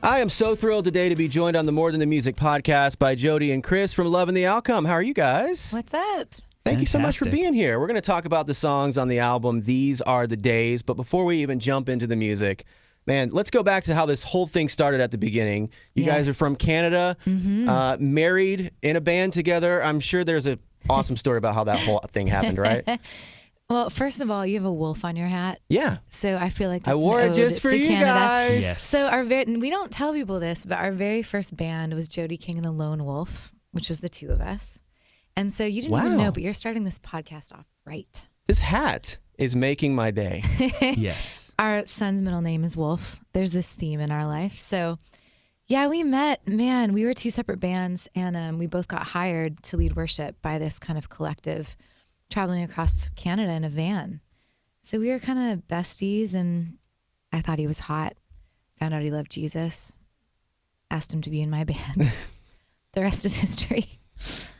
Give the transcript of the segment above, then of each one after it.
I am so thrilled today to be joined on the More Than the Music podcast by Jodi and Chris from Loving the Outcome. How are you guys? What's up? Thank you so much for being here. We're going to talk about the songs on the album, These Are the Days. But before we even jump into the music, man, let's go back to how this whole thing started at the beginning. You guys are from Canada, married, in a band together. I'm sure there's an awesome story about how that whole thing happened, right? Well, first of all, you have a wolf on your hat. Yeah. So I feel like that's I wore it just for you Canada. guys. Yes. So we don't tell people this, but our very first band was Jodi King and the Lone Wolf, which was the two of us. And so you didn't even know, but you're starting this podcast off right. This hat is making my day. Yes. Our son's middle name is Wolf. There's this theme in our life. So yeah, we met, man, we were two separate bands, and we both got hired to lead worship by this kind of collective traveling across Canada in a van. So we were kind of besties, and I thought he was hot. Found out he loved Jesus. Asked him to be in my band. The rest is history.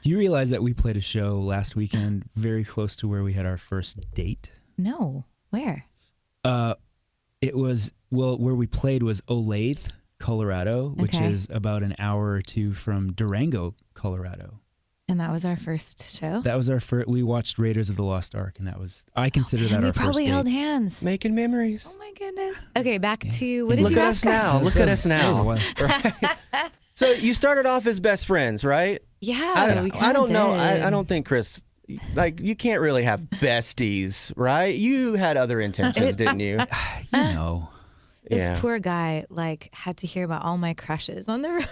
Do you realize that we played a show last weekend very close to where we had our first date? No. Where? It was, where we played was Olathe, Colorado, which is about an hour or two from Durango, Colorado. And that was our first show? That was our first. We watched Raiders of the Lost Ark, and I consider that our first date. We probably held hands. Making memories. Oh my goodness. Okay, back to, what did you ask us? Look at us now. Right. So you started off as best friends, right? Yeah, I don't know. I don't think, Chris, like, you can't really have besties, right? You had other intentions, didn't you? You know. This poor guy, like, had to hear about all my crushes on the road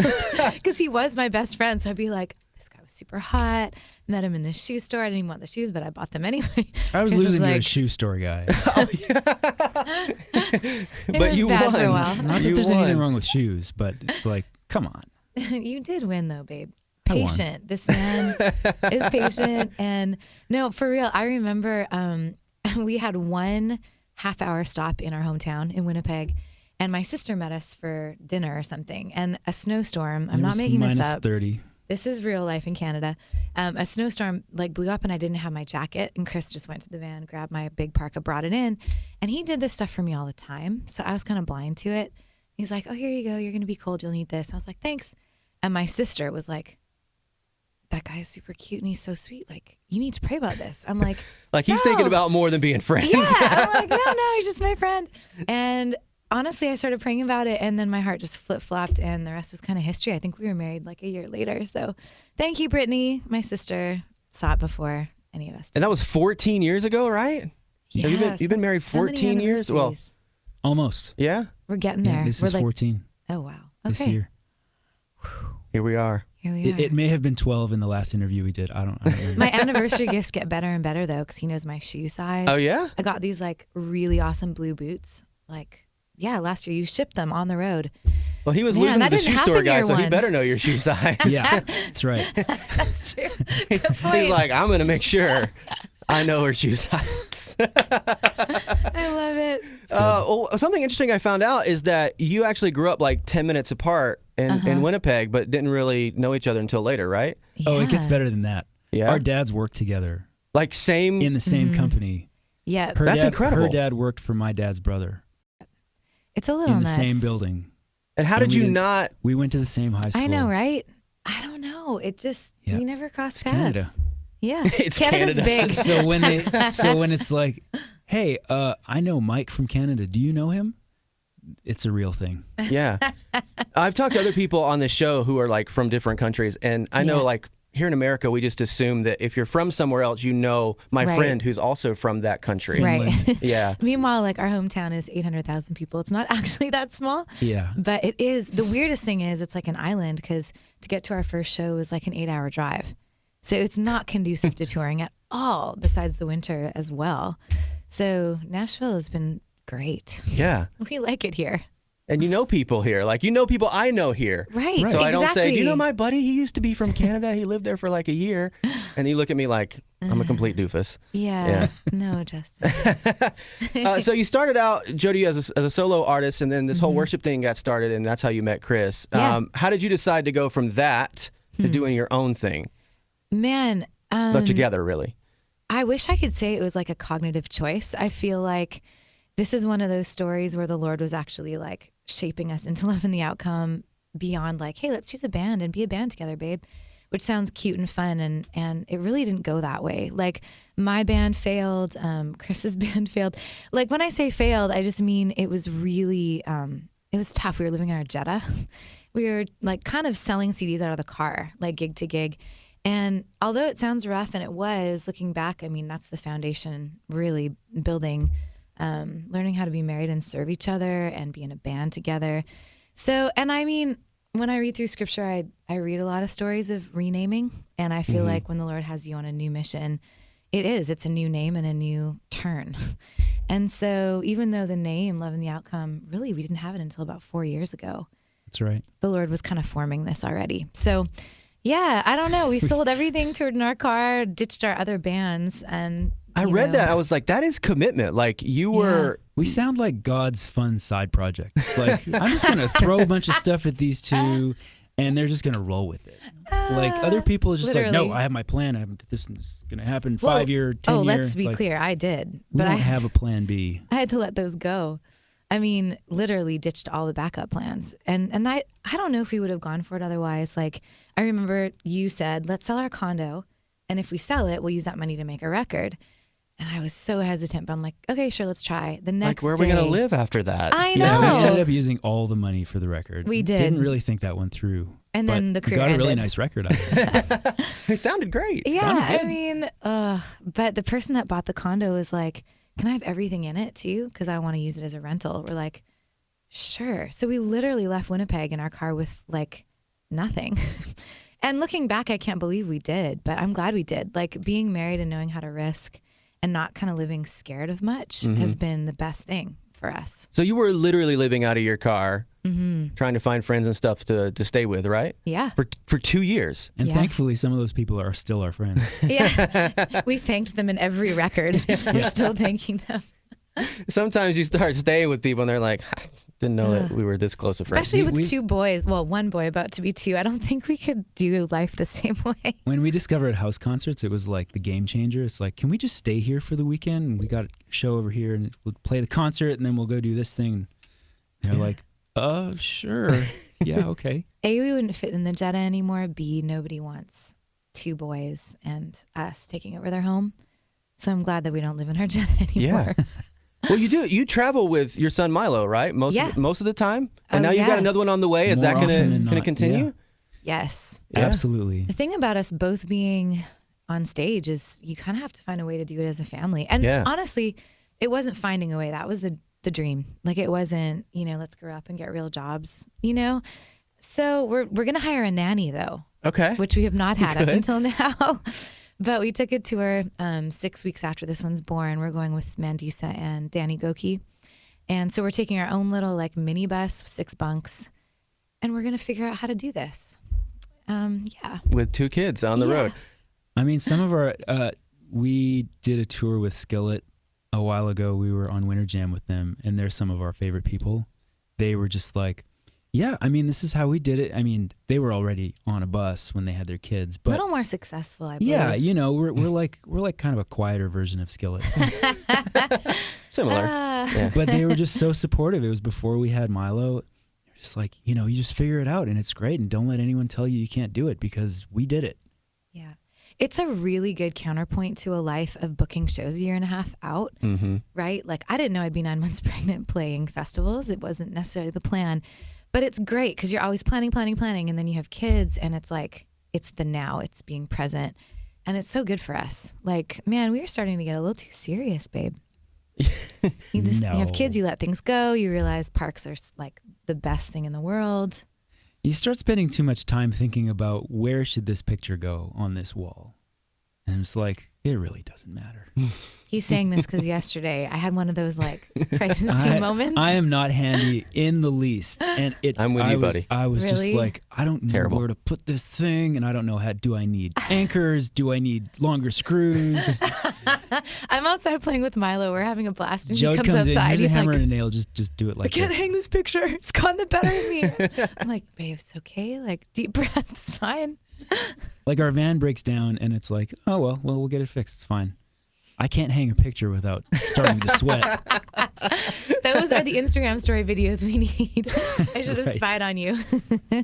because he was my best friend. So I'd be like, this guy was super hot. Met him in the shoe store. I didn't even want the shoes, but I bought them anyway. I was losing to a shoe store guy. But you won. For a while. Not that there's anything wrong with shoes, but it's like, come on. You did win, though, babe. Patient. This man is patient. And no, for real, I remember we had one half-hour stop in our hometown in Winnipeg, and my sister met us for dinner or something, and a snowstorm, I'm not making this up. -30. This is real life in Canada. A snowstorm like blew up, and I didn't have my jacket, and Chris just went to the van, grabbed my big parka, brought it in, and he did this stuff for me all the time, so I was kind of blind to it. He's like, oh, here you go, you're going to be cold, you'll need this. I was like, thanks. And my sister was like, that guy is super cute and he's so sweet. Like, you need to pray about this. I'm like, like he's thinking about more than being friends. Yeah. I'm like, no, he's just my friend. And honestly, I started praying about it, and then my heart just flip-flopped, and the rest was kind of history. I think we were married like a year later. So thank you, Brittany. My sister saw it before any of us did. And that was 14 years ago, right? Yeah. You've been married 14 years? Well, almost. Yeah? We're getting there. This we're is 14. Oh, wow. Okay. This year. Here we are. Here we are. It may have been 12 in the last interview we did. I don't remember. My anniversary gifts get better and better, though, because he knows my shoe size. Oh, yeah? I got these, like, really awesome blue boots. Like, yeah, last year you shipped them on the road. Well, he was losing to the shoe store guy, so he one. better know your shoe size. Yeah, that's right. That's true. Good point. He's like, I'm going to make sure I know her shoe size. I love it. Something interesting I found out is that you actually grew up like 10 minutes apart in Winnipeg, but didn't really know each other until later, right? Yeah. Oh, it gets better than that. Yeah? Our dads worked together. Like same? In the same company. Yeah. That's incredible. Her dad worked for my dad's brother. It's a little in the nuts. same building. And how did you not? We went to the same high school. I know, right? I don't know. It just, we never crossed paths. Canada. Yeah. It's Canada's Canada. big. So when it's like, hey, I know Mike from Canada. Do you know him? It's a real thing. Yeah. I've talked to other people on this show who are like from different countries, and I know like here in America, we just assume that if you're from somewhere else, you know my friend who's also from that country. Right. Yeah. Meanwhile, like our hometown is 800,000 people. It's not actually that small. Yeah. But it is. The weirdest thing is it's like an island, because to get to our first show was like an 8-hour drive. So it's not conducive to touring at all, besides the winter as well. So Nashville has been great. Yeah. We like it here. And you know people here. Like, you know people I know here. Right. So I don't say, do you know my buddy? He used to be from Canada. He lived there for like a year. And you look at me like I'm a complete doofus. Yeah. No, Justin. So you started out, Jodi, as a solo artist, and then this whole worship thing got started, and that's how you met Chris. Yeah. How did you decide to go from that to doing your own thing? Man. But together, really. I wish I could say it was like a cognitive choice. I feel like this is one of those stories where the Lord was actually like shaping us into loving the outcome beyond like, hey, let's choose a band and be a band together, babe, which sounds cute and fun. And it really didn't go that way. Like my band failed, Chris's band failed. Like when I say failed, I just mean it was really, it was tough. We were living in our Jetta. We were like kind of selling CDs out of the car, like gig to gig. And although it sounds rough, and it was, looking back, I mean, that's the foundation, really building, learning how to be married and serve each other and be in a band together. So, and I mean, when I read through scripture, I read a lot of stories of renaming. And I feel like when the Lord has you on a new mission, it's a new name and a new turn. And so even though the name, Love and the Outcome, really, we didn't have it until about 4 years ago. That's right. The Lord was kind of forming this already. So yeah, I don't know. We sold everything, toured in our car, ditched our other bands. And I read that. I was like, that is commitment. Like you were. We sound like God's fun side project. It's like, I'm just going to throw a bunch of stuff at these two and they're just going to roll with it. Like other people are just literally. like, no, I have my plan. This is going to happen 5 year, 10 year. Oh, let's be clear. I did. But I don't have a plan B. I had to let those go. I mean, literally ditched all the backup plans. And I don't know if we would have gone for it otherwise. Like, I remember you said, let's sell our condo. And if we sell it, we'll use that money to make a record. And I was so hesitant, but I'm like, okay, sure, let's try. The next Like, where are we going to live after that? I know. Yeah, we ended up using all the money for the record. We did. Didn't really think that one through. And then the career got a really ended. nice record out of it. It sounded great. Yeah, I mean, but the person that bought the condo was like, can I have everything in it too? Because I want to use it as a rental. We're like, sure. So we literally left Winnipeg in our car with like nothing. And looking back, I can't believe we did, but I'm glad we did. Like being married and knowing how to risk and not kind of living scared of much has been the best thing for us. So you were literally living out of your car, trying to find friends and stuff to stay with, right? Yeah. For 2 years. And thankfully, some of those people are still our friends. Yeah. We thanked them in every record. We're still thanking them. Sometimes you start staying with people and they're like, I didn't know that we were this close of friends. Especially with two boys. Well, one boy about to be two. I don't think we could do life the same way. When we discovered house concerts, it was like the game changer. It's like, can we just stay here for the weekend? And we got a show over here and we'll play the concert and then we'll go do this thing. And they're like, sure. Yeah, okay. A, we wouldn't fit in the Jetta anymore. B, nobody wants two boys and us taking over their home. So I'm glad that we don't live in our Jetta anymore. Yeah. Well, you do. You travel with your son Milo, right? Most of the time. And now you've got another one on the way. Is that going to continue? Yeah. Yes. Yeah. Absolutely. The thing about us both being on stage is you kind of have to find a way to do it as a family. And honestly, it wasn't finding a way. That was the dream. Like it wasn't, let's grow up and get real jobs, So we're going to hire a nanny though. Okay. Which we have not had up until now. But we took a tour 6 weeks after this one's born. We're going with Mandisa and Danny Goki. And so we're taking our own little like mini bus, 6 bunks, and we're going to figure out how to do this. With 2 kids on the road. I mean, some of our, we did a tour with Skillet a while ago. We were on Winter Jam with them, and they're some of our favorite people. They were just like, yeah, I mean, this is how we did it. I mean, they were already on a bus when they had their kids, but a little more successful, I believe. Yeah, we're like kind of a quieter version of Skillet. Similar. Yeah. But they were just so supportive. It was before we had Milo. They're just like, you just figure it out and it's great, and don't let anyone tell you can't do it because we did it. Yeah. It's a really good counterpoint to a life of booking shows a year and a half out, right? Like I didn't know I'd be 9 months pregnant playing festivals. It wasn't necessarily the plan. But it's great because you're always planning, and then you have kids, and it's like, it's the now, it's being present, and it's so good for us. Like, man, we are starting to get a little too serious, babe. You have kids, you let things go, you realize parks are like the best thing in the world. You start spending too much time thinking about where should this picture go on this wall. And it's like, it really doesn't matter. He's saying this because yesterday I had one of those like pregnancy moments. I am not handy in the least. And I'm with you, buddy. I was just like, I don't know where to put this thing. And I don't know do I need anchors? Do I need longer screws? I'm outside playing with Milo. We're having a blast. And Jodi he comes outside. Here's He's a hammer like, and a nail. Just do it like I can't hang this picture. It's gotten the better of me. I'm like, babe, it's okay. Like deep breath. It's fine. Like our van breaks down and it's like, oh, well, we'll get it fixed. It's fine. I can't hang a picture without starting to sweat. Those are the Instagram story videos we need. I should have Right. spied on you.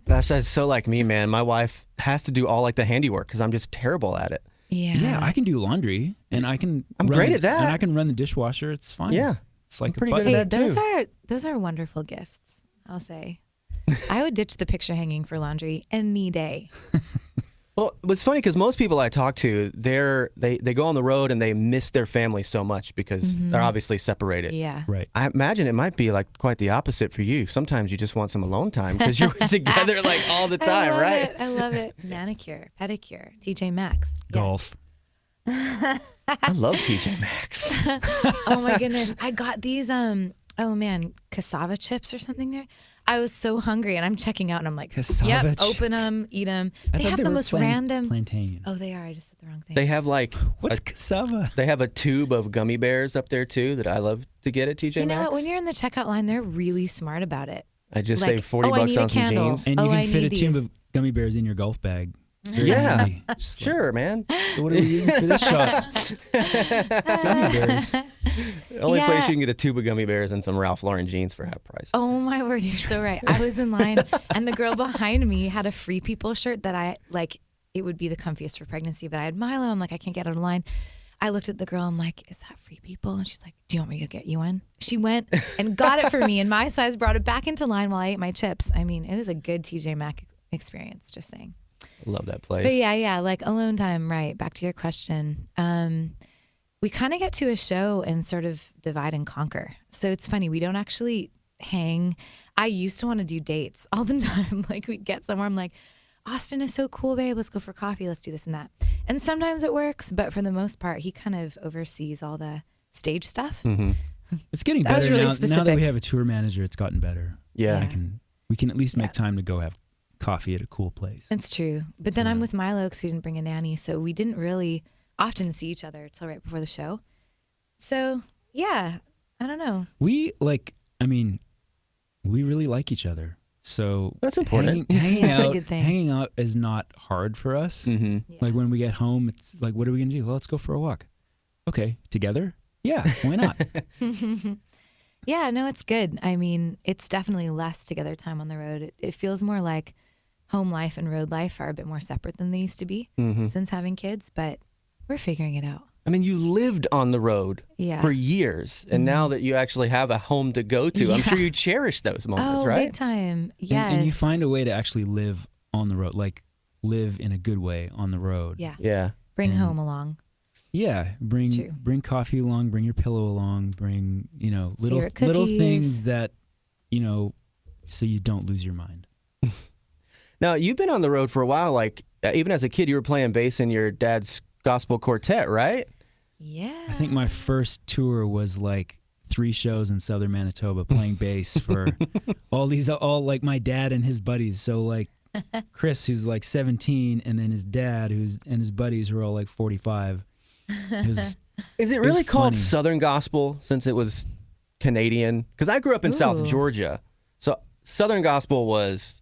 Gosh, that's so like me, man. My wife has to do all like the handiwork because I'm just terrible at it. Yeah, I can do laundry, and I'm great at that. And I can run the dishwasher. It's fine. Yeah. it's like I'm pretty a good at button. that too. Those are wonderful gifts, I'll say. I would ditch the picture hanging for laundry any day. Well, it's funny because most people I talk to, they go on the road and they miss their family so much because they're obviously separated. Yeah. Right. I imagine it might be like quite the opposite for you. Sometimes you just want some alone time because you're together like all the time, right? I love it. Manicure, pedicure, TJ Maxx. Yes. Golf. I love TJ Maxx. Oh my goodness. I got these cassava chips or something there. I was so hungry and I'm checking out and I'm like, Cassava yep, chips. open them, eat them. I They thought have the were most random. plantain. Oh, they are. I just said the wrong thing. They have like What's cassava? they have a tube of gummy bears up there too that I love to get at TJ you know Maxx. what? When you're in the checkout line, they're really smart about it. I just like, saved 40 oh, I bucks need a on some candle. jeans. And you Oh, I can fit a need tube these. of gummy bears in your golf bag. It's very Yeah. handy. Just like, Sure, man. so what are we using for this shot? Gummy bears. The only Yeah. place you can get a tube of gummy bears and some Ralph Lauren jeans for half price. Oh my word, you're so right. I was in line and the girl behind me had a Free People shirt that I like. It would be the comfiest for pregnancy, but I had Milo. I'm like, I can't get out of line. I looked at the girl. I'm like, is that Free People? And she's like, do you want me to get you one? She went and got it for me in my size, brought it back into line while I ate my chips. I mean, it was a good TJ Maxx experience, just saying. Love that place. But yeah, like alone time, right? Back to your question. We kind of get to a show and sort of divide and conquer. So it's funny, we don't actually hang. I used to want to do dates all the time. Like we'd get somewhere, I'm like, Austin is so cool, babe. Let's go for coffee. Let's do this and that. And sometimes it works, but for the most part, he kind of oversees all the stage stuff. It's getting That was better really now. Now that specific. we have a tour manager, it's gotten better. Yeah. We can at least make Yeah. time to go have coffee at a cool place. It's true. But then I'm with Milo because we didn't bring a nanny. So we didn't really often see each other till right before the show. So yeah, I don't know. We really like each other. So That's important. Hanging Yeah, that's a out, good thing. hanging out is not hard for us. Mm-hmm. Yeah. Like when we get home, it's like, what are we gonna do? Well, let's go for a walk. Okay, together? Yeah, why not? Yeah, no, it's good. I mean, it's definitely less together time on the road. It feels more like home life and road life are a bit more separate than they used to be since having kids, but we're figuring it out. I mean, you lived on the road Yeah. for years, and now that you actually have a home to go to, I'm sure you cherish those moments, Oh, right? big time. Yes. And you find a way to actually live on the road, like live in a good way on the road. Yeah. Yeah. Bring And- home along. Yeah, true. bring coffee along, bring your pillow along, bring, little Favorite little cookies. things that, so you don't lose your mind. Now, you've been on the road for a while. Like, even as a kid, you were playing bass in your dad's gospel quartet, right? Yeah. I think my first tour was like 3 shows in southern Manitoba playing bass for all like my dad and his buddies. So like Chris, who's like 17, and then his dad, and his buddies who are all like 45. It was, Is it really called funny. Southern Gospel since it was Canadian? Because I grew up in South Ooh. Georgia. So Southern Gospel was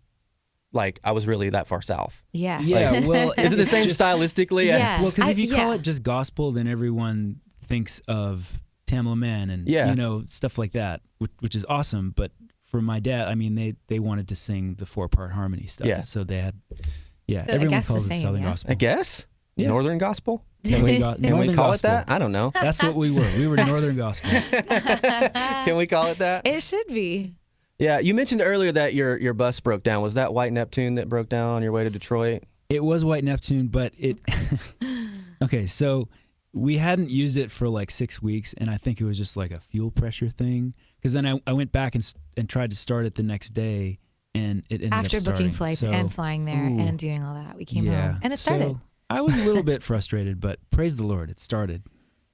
like, I was really that far south. Yeah. yeah, well, Is it the it's same just- stylistically? Yeah. Well, because if you call yeah. it just gospel, then everyone thinks of Tamla Man and Yeah. stuff like that, which is awesome. But for my dad, I mean, they wanted to sing the 4-part harmony stuff. Yeah. So they had, So I everyone guess the calls it same, Southern yeah. Gospel. I guess. Yeah. Northern Gospel? Can we Can we call it that? I don't know. That's what we were. We were Northern Gospel. Can we call it that? It should be. Yeah, you mentioned earlier that your bus broke down. Was that White Neptune that broke down on your way to Detroit? It was White Neptune, but it. Okay, so we hadn't used it for like 6 weeks, and I think it was just like a fuel pressure thing. Because then I went back and tried to start it the next day, and it ended After up booking starting. flights So, and flying there Ooh. and doing all that, we came yeah, home and it started. So I was a little bit frustrated, but praise the Lord, it started.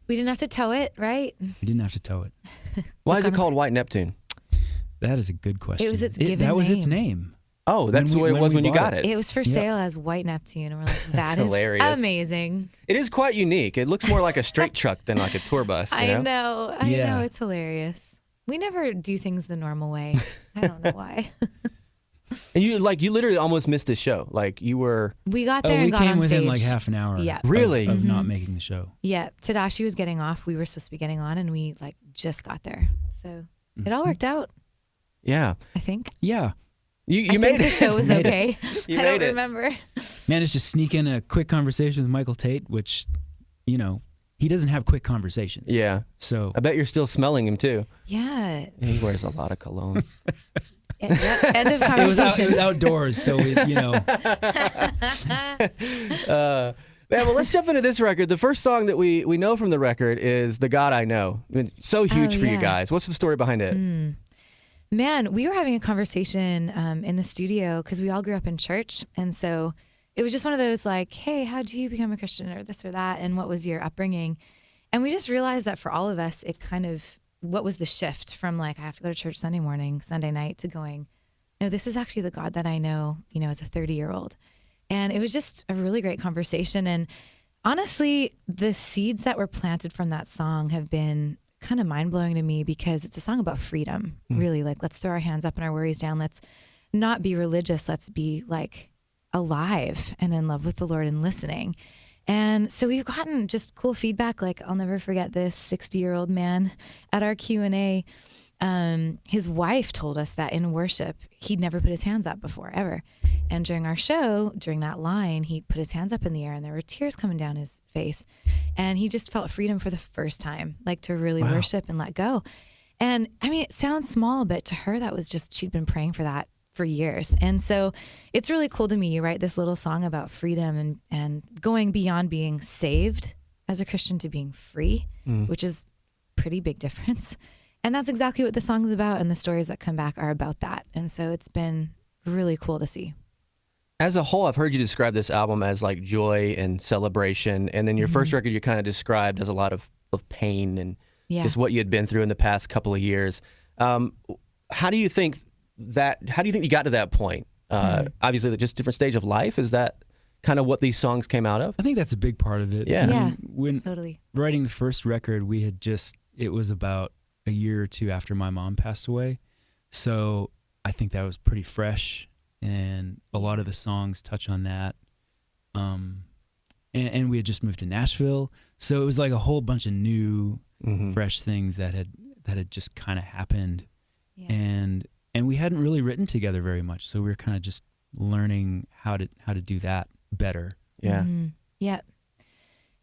We didn't have to tow it, right? We didn't have to tow it. Why is Look it on called White Neptune? That is a good question. was its given That was its name. name. Oh, that's When what it was we when you bought got it. it. It was for sale as White Neptune, and we're like, that is hilarious. amazing. It is quite unique. It looks more like a straight truck than like a tour bus. I know, Yeah. it's hilarious. We never do things the normal way. I don't know why. And you literally almost missed the show. Like you were. We got Oh, there we and got came on within stage. like half an hour. Yeah. Really? of not making the show. Yeah, Tadashi was getting off. We were supposed to be getting on, and we like just got there. So it all worked out, Yeah. I think. Yeah. You I made think it. the show was Made it. okay. You I made don't it. remember. Managed to sneak in a quick conversation with Michael Tate, which, he doesn't have quick conversations. Yeah. So I bet you're still smelling him too. Yeah. He wears a lot of cologne. Yeah. End of it was conversation. outdoors, so Man, well, let's jump into this record. The first song that we know from the record is "The God I Know." I mean, so huge for you yeah. guys. What's the story behind it? Man, we were having a conversation in the studio because we all grew up in church. And so it was just one of those like, hey, how did you become a Christian or this or that? And what was your upbringing? And we just realized that for all of us, it kind of, what was the shift from like, I have to go to church Sunday morning, Sunday night to going, no, this is actually the God that I know, as a 30-year-old. And it was just a really great conversation. And honestly, the seeds that were planted from that song have been kind of mind-blowing to me because it's a song about freedom, really. Like, let's throw our hands up and our worries down. Let's not be religious. Let's be like alive and in love with the Lord and listening. And so we've gotten just cool feedback. Like, I'll never forget this 60-year-old man at our Q&A. His wife told us that in worship, he'd never put his hands up before, ever. And during our show, during that line, he put his hands up in the air and there were tears coming down his face. And he just felt freedom for the first time, like to really worship and let go. And I mean, it sounds small, but to her, that was just, she'd been praying for that for years. And so it's really cool to me. You write this little song about freedom and going beyond being saved as a Christian to being free, which is a pretty big difference. And that's exactly what the song's about. And the stories that come back are about that. And so it's been really cool to see. As a whole, I've heard you describe this album as like joy and celebration. And then your first record you kind of described as a lot of pain and just what you had been through in the past couple of years. How do you think you got to that point? Obviously, just different stage of life. Is that kind of what these songs came out of? I think that's a big part of it. Yeah. I mean, when Totally. writing the first record, it was about a year or two after my mom passed away. So I think that was pretty fresh. And a lot of the songs touch on that. And we had just moved to Nashville. So it was like a whole bunch of new, fresh things that had just kind of happened. Yeah. And we hadn't really written together very much. So we were kind of just learning how to do that better. Yeah. Yeah.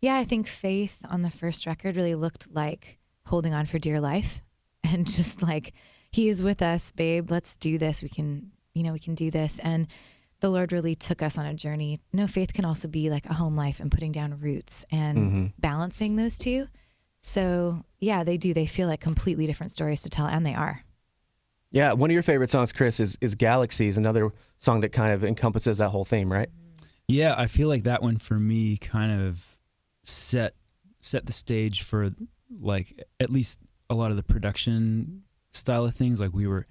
Yeah, I think Faith on the first record really looked like holding on for dear life and just like, he is with us, babe. Let's do this. We can do this. And the Lord really took us on a journey. Faith can also be like a home life and putting down roots and balancing those two. So yeah, they do. They feel like completely different stories to tell, and they are. Yeah, one of your favorite songs, Chris, is Galaxies, another song that kind of encompasses that whole theme, right? Yeah, I feel like that one for me kind of set the stage for like at least a lot of the production style of things. Like we're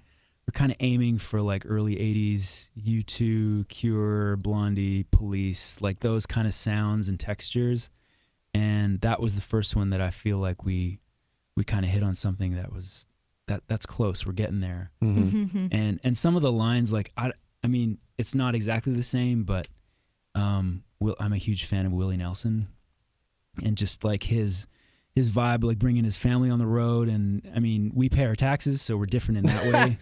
kind of aiming for like early 80s U2, Cure, Blondie, Police, like those kind of sounds and textures. And that was the first one that I feel like we kind of hit on something that's close. We're getting there. And some of the lines, like I mean, it's not exactly the same, but I'm a huge fan of Willie Nelson, and just like his vibe, like bringing his family on the road. And I mean, we pay our taxes, so we're different in that way.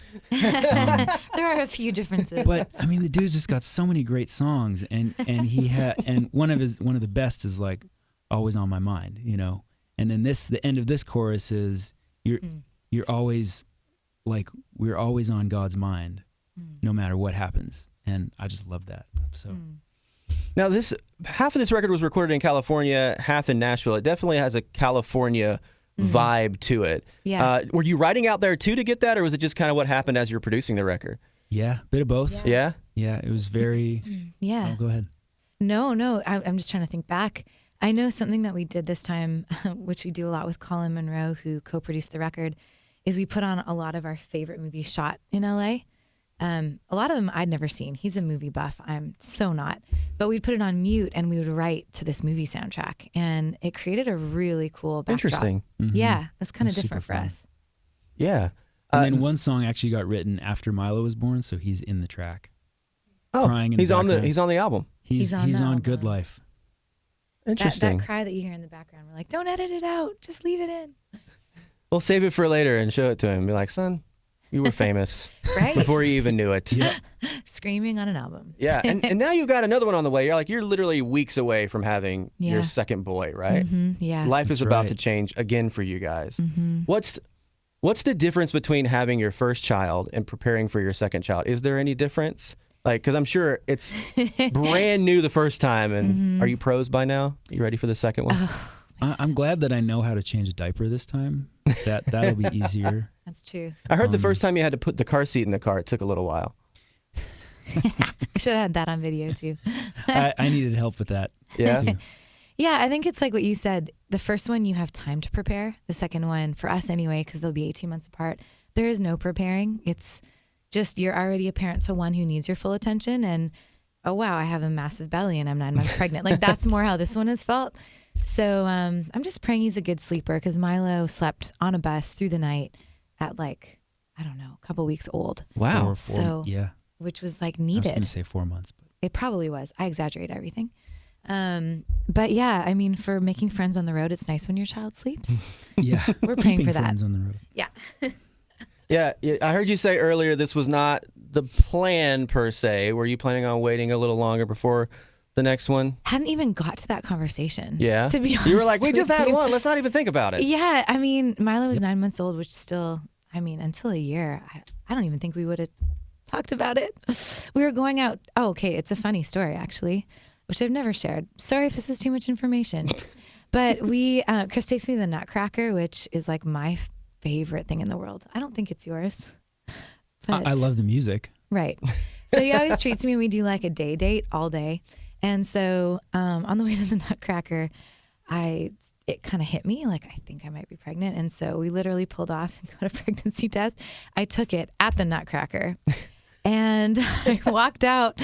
There are a few differences. But I mean, the dude's just got so many great songs, and one of the best is like Always on My Mind, And then the end of this chorus is you're always like, we're always on God's mind, no matter what happens. And I just love that. So. Now, half of this record was recorded in California, half in Nashville. It definitely has a California vibe to it. Yeah. Were you writing out there too to get that, or was it just kind of what happened as you were producing the record? Yeah, bit of both. Yeah? Yeah, it was very... Yeah. Oh, go ahead. No, I'm just trying to think back. I know something that we did this time, which we do a lot with Colin Monroe, who co-produced the record, is we put on a lot of our favorite movies shot in LA. A lot of them I'd never seen. He's a movie buff. I'm so not. But we'd put it on mute and we would write to this movie soundtrack. And it created a really cool backdrop. Interesting. Yeah, it was kind of It's different super for fun. us. Yeah. And then one song actually got written after Milo was born, so he's in the track. Oh, crying in he's the on background. he's on the album. He's on the on Good album. Life. Interesting. That cry that you hear in the background, we're like, don't edit it out. Just leave it in. We'll save it for later and show it to him. Be like, son, you were famous Right? before you even knew it. Yeah. Screaming on an album. Yeah, and now you've got another one on the way. You're literally weeks away from having Yeah. your second boy, right? Yeah. Life is That's about right. to change again for you guys. What's the difference between having your first child and preparing for your second child? Is there any difference? Like, because I'm sure it's brand new the first time, and are you pros by now? You ready for the second one? I'm glad that I know how to change a diaper this time. That'll be easier. That's true. I heard the first time you had to put the car seat in the car, it took a little while. I should have had that on video too. I needed help with that. Yeah? too. Yeah, I think it's like what you said. The first one, you have time to prepare. The second one, for us anyway, because they'll be 18 months apart, there is no preparing. It's just you're already a parent to one who needs your full attention. And, oh, wow, I have a massive belly and I'm 9 months pregnant. Like, that's more how this one has felt. So I'm just praying he's a good sleeper because Milo slept on a bus through the night at like, I don't know, a couple weeks old. Wow. So, Yeah. which was like I was needed. going to say 4 months. But It probably was. I exaggerate everything. But yeah, I mean, for making friends on the road, it's nice when your child sleeps. yeah. We're praying Keeping for that. friends on the road. Yeah. Yeah, I heard you say earlier this was not the plan per se. Were you planning on waiting a little longer before the next one? Hadn't even got to that conversation. Yeah. To be honest. You were like, we just with had you. one. Let's not even think about it. Yeah. I mean, Milo was 9 months old, which still, I mean, until a year, I don't even think we would have talked about it. We were going out. Oh, okay. It's a funny story, actually, which I've never shared. Sorry if this is too much information. But Chris takes me to the Nutcracker, which is like my favorite thing in the world. I don't think it's yours. But, I love the music. Right. So he always treats me, and we do like a day date all day. And so on the way to the Nutcracker, it kind of hit me like I think I might be pregnant. And so we literally pulled off and got a pregnancy test. I took it at the Nutcracker. And I walked out,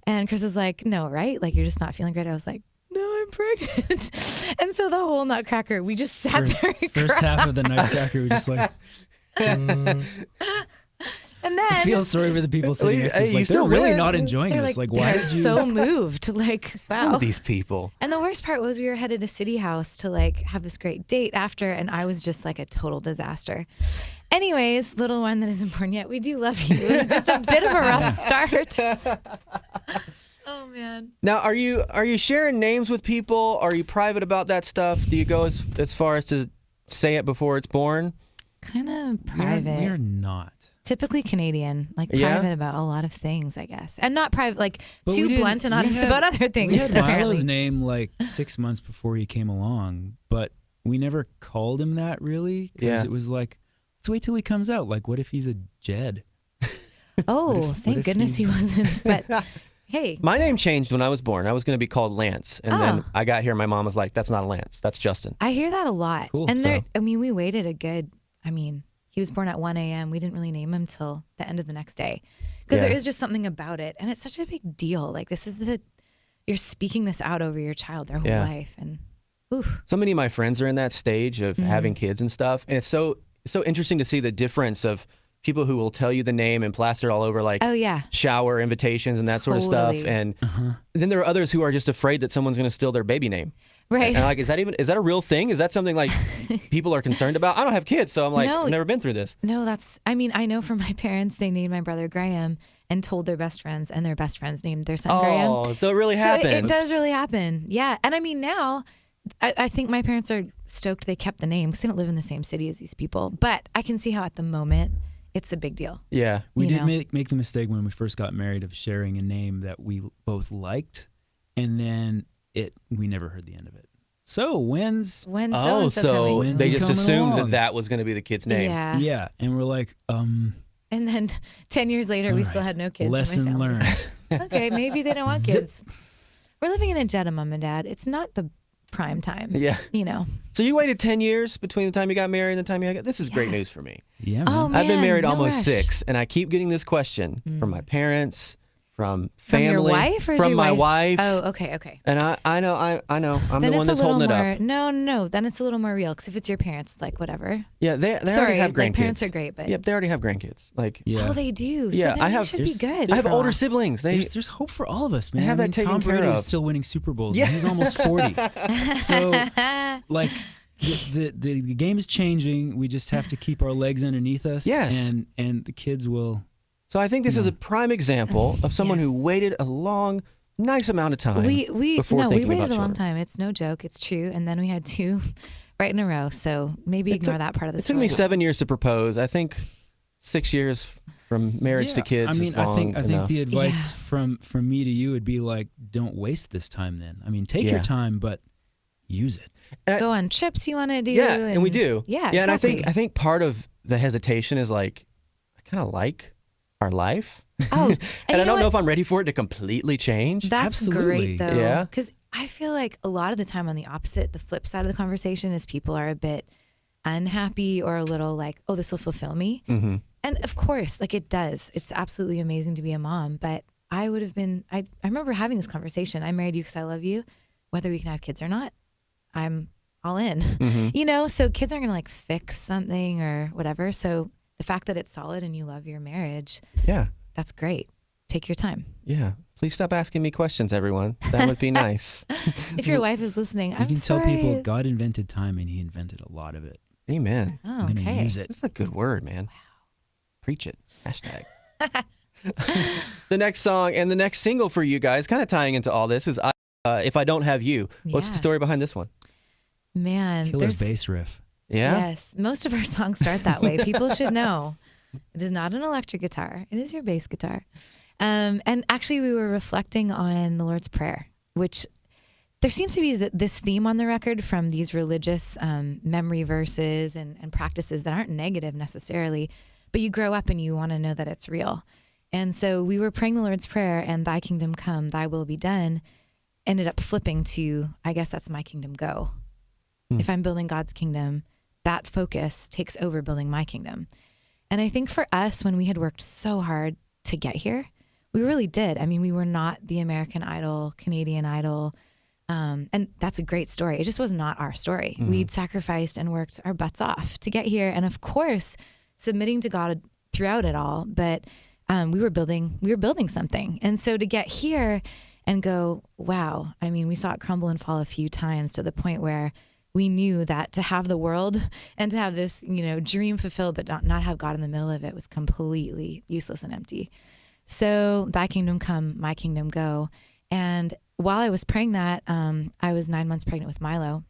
and Chris was like, no, right? Like, you're just not feeling great. I was like, no, I'm pregnant. And so the whole Nutcracker, we just sat there and First cried. half of the Nutcracker, we just like, And I then feel sorry for the people sitting next to us. Hey, you Like, still they're really win. not enjoying they're this. like, Like, why they're did you? so moved. Like, Who wow. are these people? And the worst part was we were headed to City House to like have this great date after, and I was just like a total disaster. Anyways, little one that isn't born yet, we do love you. It was just a bit of a rough start. Oh man. Now, are you sharing names with people? Are you private about that stuff? Do you go as far as to say it before it's born? Kind of private. We're not. Typically Canadian, like Yeah? private about a lot of things, I guess. And not private, like But too we didn't- blunt and we honest had- about other things, We had apparently. Milo's name like 6 months before he came along, but we never called him that really. Because Yeah. it was like, let's wait till he comes out. Like, what if he's a Jed? Oh, what thank if goodness he he's- wasn't. But hey, My name changed when I was born. I was going to be called Lance. And then Oh. I got here, my mom was like, that's not Lance. That's Justin. I hear that a lot. Cool. And there, So- I mean, we waited a good, he was born at 1 a.m. We didn't really name him till the end of the next day because Yeah. there is just something about it. And it's such a big deal. Like, this is you're speaking this out over your child their whole Yeah. life. And oof. So many of my friends are in that stage of having kids and stuff. And it's so interesting to see the difference of people who will tell you the name and plaster it all over like Oh, yeah. shower invitations and that sort of stuff. Totally. And then there are others who are just afraid that someo's going to steal their baby name. Right. And like, is that a real thing? Is that something like people are concerned about? I don't have kids, so I'm like, No. I've never been through this. No, I know from my parents, they named my brother Graham and told their best friends, and their best friends named their son Graham. Oh, so it really So happened. it does really happen. Yeah. And I mean, now I think my parents are stoked they kept the name because they don't live in the same city as these people. But I can see how at the moment it's a big deal. Yeah. We You did know. make the mistake when we first got married of sharing a name that we both liked, and then we never heard the end of it. So when's When Oh, so-and-so so coming? When's they he just coming assumed along? that was going to be the kid's name. Yeah. yeah, and we're like, And then 10 years later, we All still right. had no kids. and my lesson family was learned. like, okay, maybe they don't want Zip. kids. We're living in a Jeddah, Mom and Dad. It's not the prime time. Yeah. You know. So you waited 10 years between the time you got married and the time you got. This is great Yeah. news for me. Yeah, Oh, man. man. I've been married no almost rush. 6, and I keep getting this question from my parents, from family, From your wife or is from your my wife? wife. Oh, okay. And I know. I'm Then the one it's that's a little holding more. it up. No. Then it's a little more real because if it's your parents, it's like whatever. Yeah, they already Sorry, have grandkids. like parents are great, but Yep, they already have grandkids. Like, Yeah. oh, they do. So Yeah, then I you have- should be there's- good. I have for a older while. siblings. There's hope for all of us, man. have that I mean, taken Tom care Brady of. is still winning Super Bowls. Yeah. And he's almost 40. So, like, the game is changing. We just have to keep our legs underneath us. Yes. And the kids will. So I think this is a prime example of someone who waited a long, nice amount of time We before thinking waited about a long children. time. It's no joke. It's true. And then we had 2 right in a row. So maybe ignore that part of the It took story. me 7 years to propose. I think 6 years from marriage to kids I mean, is long I think enough. the advice Yeah. from me to you would be like, don't waste this time. Then I mean, take your time, but use it. Go on trips you want to do. Yeah, and we do. Yeah, yeah, exactly. and I think part of the hesitation is like, I kind of like our life. Oh, and I don't know if I'm ready for it to completely change. That's Absolutely. great, though. Yeah. Because I feel like a lot of the time on the opposite, the flip side of the conversation is people are a bit unhappy or a little like, oh, this will fulfill me. Mm-hmm. And of course, like it does. It's absolutely amazing to be a mom. But I would have been, I remember having this conversation. I married you because I love you. Whether we can have kids or not, I'm all in. Mm-hmm. You know, so kids aren't going to like fix something or whatever. So the fact that it's solid and you love your marriage, Yeah. that's great. Take your time. Yeah. Please stop asking me questions, everyone. That would be nice. If your wife is listening, You I'm can sorry. tell people God invented time, and He invented a lot of it. Amen. Oh, I'm gonna okay. use it. That's a good word, man. Wow. Preach it. Hashtag. The next song and the next single for you guys, kind of tying into all this, is If I Don't Have You. What's the Yeah. story behind this one? Man, Killer bass riff. Yeah? Yes, most of our songs start that way. People should know. It is not an electric guitar. It is your bass guitar. And actually, we were reflecting on the Lord's Prayer, which there seems to be this theme on the record from these religious memory verses and practices that aren't negative necessarily, but you grow up and you want to know that it's real. And so we were praying the Lord's Prayer, and thy kingdom come, thy will be done, ended up flipping to, I guess that's my kingdom go. If I'm building God's kingdom, that focus takes over building my kingdom. And I think for us, when we had worked so hard to get here, we really did. I mean, we were not the American Idol, Canadian Idol. And that's a great story. It just was not our story. We'd sacrificed and worked our butts off to get here. And of course, submitting to God throughout it all. But we were building something. And so to get here and go, wow, I mean, we saw it crumble and fall a few times to the point where we knew that to have the world and to have this, dream fulfilled, but not have God in the middle of it was completely useless and empty. So thy kingdom come, my kingdom go. And while I was praying that, I was 9 months pregnant with Milo,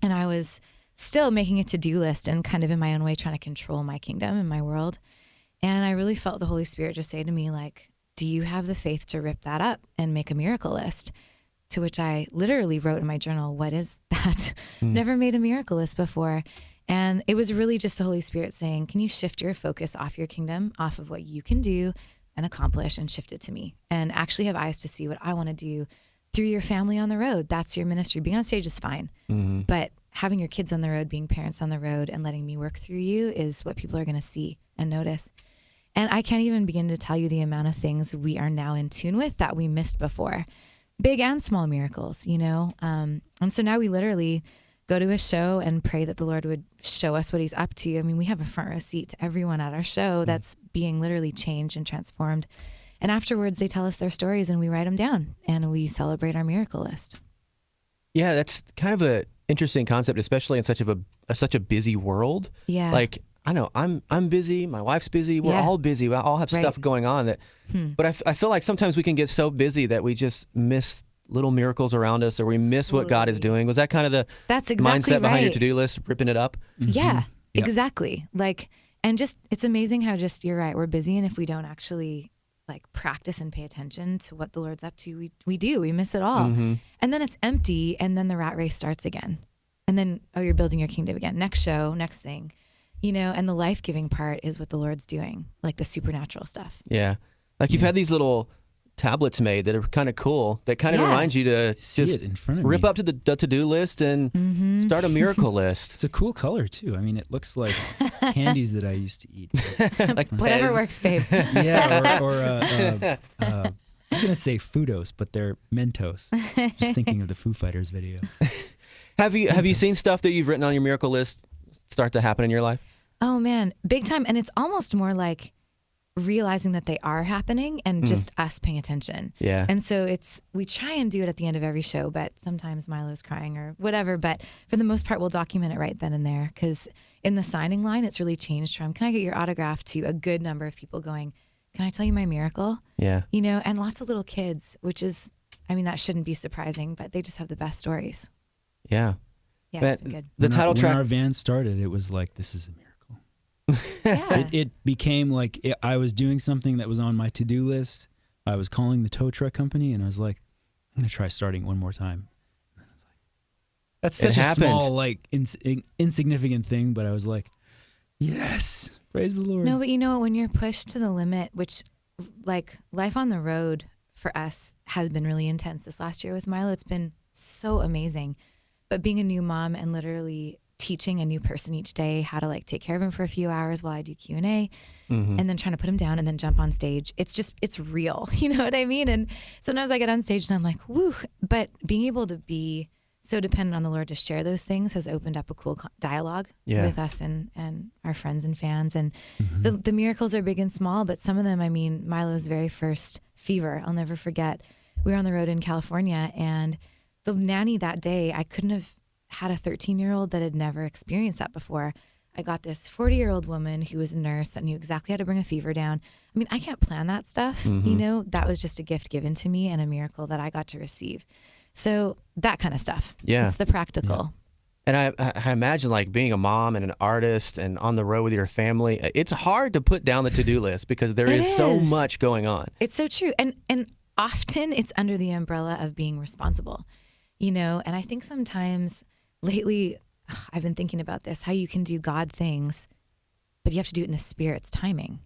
and I was still making a to-do list and kind of in my own way trying to control my kingdom and my world. And I really felt the Holy Spirit just say to me, like, do you have the faith to rip that up and make a miracle list? To which I literally wrote in my journal, what is that? Never made a miracle list before. And it was really just the Holy Spirit saying, can you shift your focus off your kingdom, off of what you can do and accomplish, and shift it to me, and actually have eyes to see what I want to do through your family on the road. That's your ministry. Being on stage is fine, but having your kids on the road, being parents on the road, and letting me work through you is what people are going to see and notice. And I can't even begin to tell you the amount of things we are now in tune with that we missed before. Big and small miracles, And so now we literally go to a show and pray that the Lord would show us what he's up to. I mean, we have a front row seat to everyone at our show that's being literally changed and transformed. And afterwards, they tell us their stories and we write them down and we celebrate our miracle list. Yeah, that's kind of a interesting concept, especially in such a busy world. Yeah. Like, I know I'm busy. My wife's busy. We're all busy. We all have stuff going on. But I feel like sometimes we can get so busy that we just miss little miracles around us, or we miss what God is doing. Was that kind of That's exactly mindset behind your right. to-do list, ripping it up? Yeah, Yep. exactly. Like, and just, it's amazing how just, you're right, we're busy. And if we don't actually like practice and pay attention to what the Lord's up to, we miss it all. And then it's empty. And then the rat race starts again. And then, you're building your kingdom again. Next show, next thing, and the life-giving part is what the Lord's doing, like the supernatural stuff. Yeah. Like you've had these little tablets made that are kind of cool, that kind of remind you to See just it in front of rip me. up to the to-do list and start a miracle list. It's a cool color too. I mean, it looks like candies that I used to eat. Like Whatever Pez. works, babe. Yeah, I was gonna say Fudos, but they're Mentos. Just thinking of the Foo Fighters video. Have you seen stuff that you've written on your miracle list start to happen in your life? Oh man, big time. And it's almost more like realizing that they are happening and just us paying attention. Yeah. And so we try and do it at the end of every show, but sometimes Milo's crying or whatever. But for the most part, we'll document it right then and there, because in the signing line, it's really changed from, can I get your autograph, to a good number of people going, can I tell you my miracle? Yeah. You know, and lots of little kids, which is, I mean, that shouldn't be surprising, but they just have the best stories. Yeah. Yeah, But it's been good. the title track. When our van started, it was like, this is a miracle. Yeah. It became like I was doing something that was on my to-do list. I was calling the tow truck company, and I was like, I'm going to try starting one more time. And I was like, that's such a small, like, insignificant thing, but I was like, yes, praise the Lord. No, but you know what? When you're pushed to the limit, which, like, life on the road for us has been really intense this last year with Milo. It's been so amazing. But being a new mom and literally teaching a new person each day how to, like, take care of him for a few hours while I do Q&A, and then trying to put him down and then jump on stage. It's real. You know what I mean? And sometimes I get on stage and I'm like, woo. But being able to be so dependent on the Lord to share those things has opened up a cool dialogue with us and our friends and fans. And the miracles are big and small, but some of them, I mean, Milo's very first fever, I'll never forget. We were on the road in California, and the nanny that day, I couldn't have had a 13-year-old that had never experienced that before. I got this 40-year-old woman who was a nurse that knew exactly how to bring a fever down. I mean, I can't plan that stuff, you know? That was just a gift given to me and a miracle that I got to receive. So that kind of stuff. Yeah. It's the practical. And I imagine, like, being a mom and an artist and on the road with your family, it's hard to put down the to-do list because there is so much going on. It's so true. And often it's under the umbrella of being responsible, you know? And I think sometimes lately, I've been thinking about this, how you can do God things, but you have to do it in the Spirit's timing.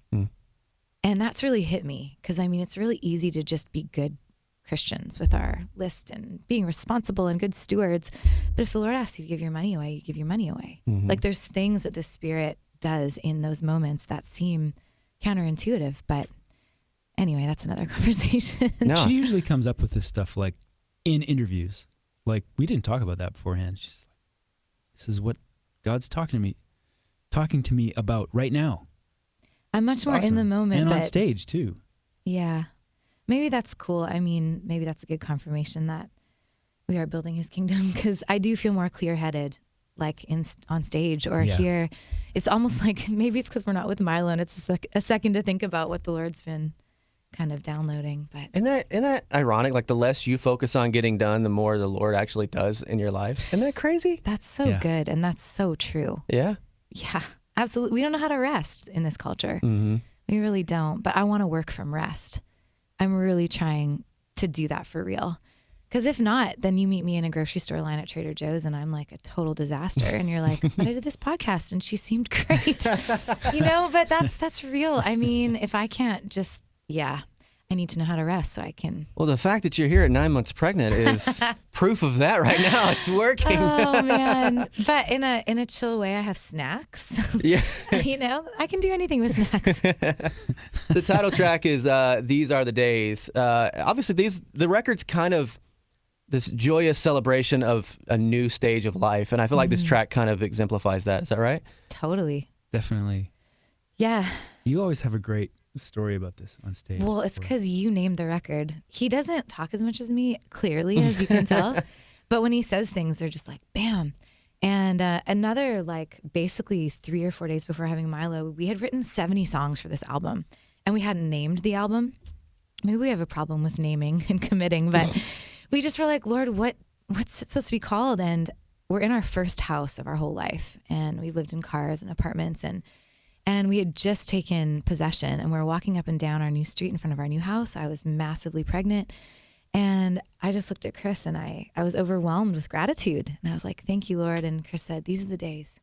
And that's really hit me, because, I mean, it's really easy to just be good Christians with our list and being responsible and good stewards. But if the Lord asks you to give your money away, you give your money away. Like, there's things that the Spirit does in those moments that seem counterintuitive. But anyway, that's another conversation. No. She usually comes up with this stuff, like, in interviews. Like, we didn't talk about that beforehand. She's like, this is what God's talking to me about right now. I'm much more in the moment. And on but stage, too. Yeah. Maybe that's cool. I mean, maybe that's a good confirmation that we are building his kingdom, because I do feel more clear-headed, like, on stage or here. It's almost like, maybe it's because we're not with Milo and it's like a second to think about what the Lord's been kind of downloading. But Isn't that ironic? Like, the less you focus on getting done, the more the Lord actually does in your life. Isn't that crazy? that's so good, and that's so true. Yeah. Yeah, absolutely. We don't know how to rest in this culture. We really don't. But I want to work from rest. I'm really trying to do that for real. Because if not, then you meet me in a grocery store line at Trader Joe's and I'm like a total disaster. And you're like, but I did this podcast and she seemed great. You know, but that's real. I mean, if I can't just, I need to know how to rest so I can. Well, the fact that you're here at 9 months pregnant is proof of that right now. It's working. Oh man! But in a chill way, I have snacks. Yeah. You know, I can do anything with snacks. The title track is "These Are the Days." Obviously, the record's kind of this joyous celebration of a new stage of life, and I feel like this track kind of exemplifies that. Is that right? Totally. Definitely. Yeah. You always have a great story about this on stage. Well, it's because you named the record. He doesn't talk as much as me, clearly, as you can tell. But when he says things, they're just like, bam. And another, like, basically 3 or 4 days before having Milo, we had written 70 songs for this album. And we hadn't named the album. Maybe we have a problem with naming and committing. But we just were like, Lord, what's it supposed to be called? And we're in our first house of our whole life. And we've lived in cars and apartments. And we had just taken possession, and we were walking up and down our new street in front of our new house. I was massively pregnant, and I just looked at Chris, and I was overwhelmed with gratitude. And I was like, thank you, Lord. And Chris said, these are the days.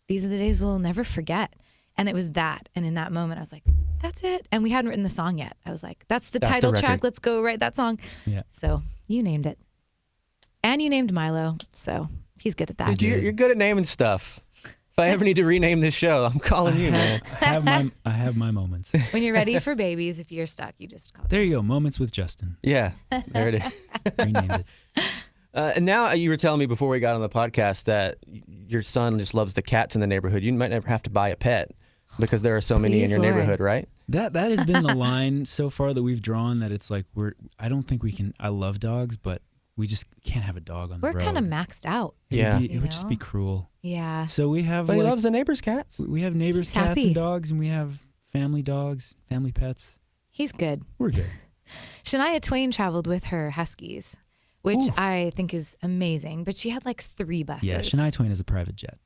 These are the days we'll never forget. And it was that. And in that moment, I was like, that's it. And we hadn't written the song yet. I was like, that's the title track. Let's go write that song. Yeah. So you named it. And you named Milo. So he's good at that. You're good at naming stuff. If I ever need to rename this show, I'm calling you, man. I have my moments. When you're ready for babies, if you're stuck, you just call. There you go. Moments with Justin. Yeah, there it is. Renamed it. And now you were telling me before we got on the podcast that your son just loves the cats in the neighborhood. You might never have to buy a pet. because there are so many in Please, your Lord. neighborhood, right? That has been the line so far that we've drawn, that it's like I don't think we can. I love dogs, but we just can't have a dog on the road. We're kind of maxed out. Yeah. It would just be cruel. Yeah. So we have But he like, loves the neighbor's cats. we have neighbors' He's cats happy. and dogs, and we have family dogs, family pets. He's good. We're good. Shania Twain traveled with her huskies, which Ooh. I think is amazing. But she had like 3 buses. Yeah, Shania Twain is a private jet,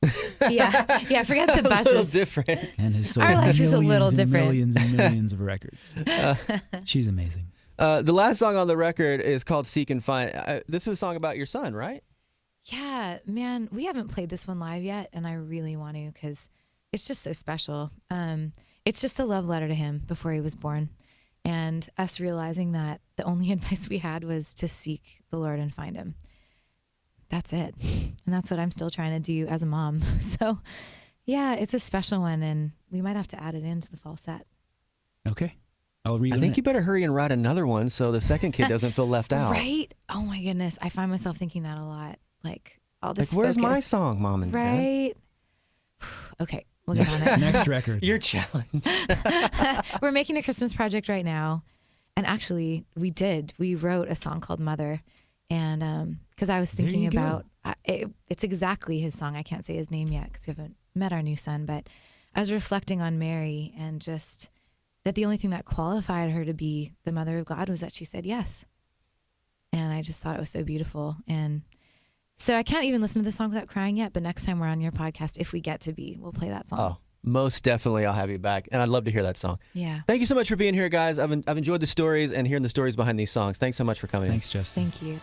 Yeah, forget the A little buses. different. and has sold Our life is a little millions and different. millions and millions of records. She's amazing. The last song on the record is called Seek and Find. This is a song about your son, right? Yeah, man, we haven't played this one live yet, and I really want to because it's just so special. It's just a love letter to him before he was born, and us realizing that the only advice we had was to seek the Lord and find him. That's it. And that's what I'm still trying to do as a mom. So, yeah, it's a special one, and we might have to add it into the fall set. Okay, I'll read. I think you better hurry and write another one so the second kid doesn't feel left out. Right? Oh, my goodness. I find myself thinking that a lot. Like, all this Like, where's my focus. song, Mom and Dad? Right? Okay, we'll get on it. Next record. You're challenged. We're making a Christmas project right now. And actually, we wrote a song called Mother. And because I was There thinking you go. about, it's exactly his song. I can't say his name yet because we haven't met our new son. But I was reflecting on Mary and just that the only thing that qualified her to be the mother of God was that she said yes. And I just thought it was so beautiful. And so I can't even listen to the song without crying yet. But next time we're on your podcast, if we get to be, we'll play that song. Oh, most definitely. I'll have you back. And I'd love to hear that song. Yeah. Thank you so much for being here, guys. I've enjoyed the stories and hearing the stories behind these songs. Thanks so much for coming in. Thanks, Justin. Thank you.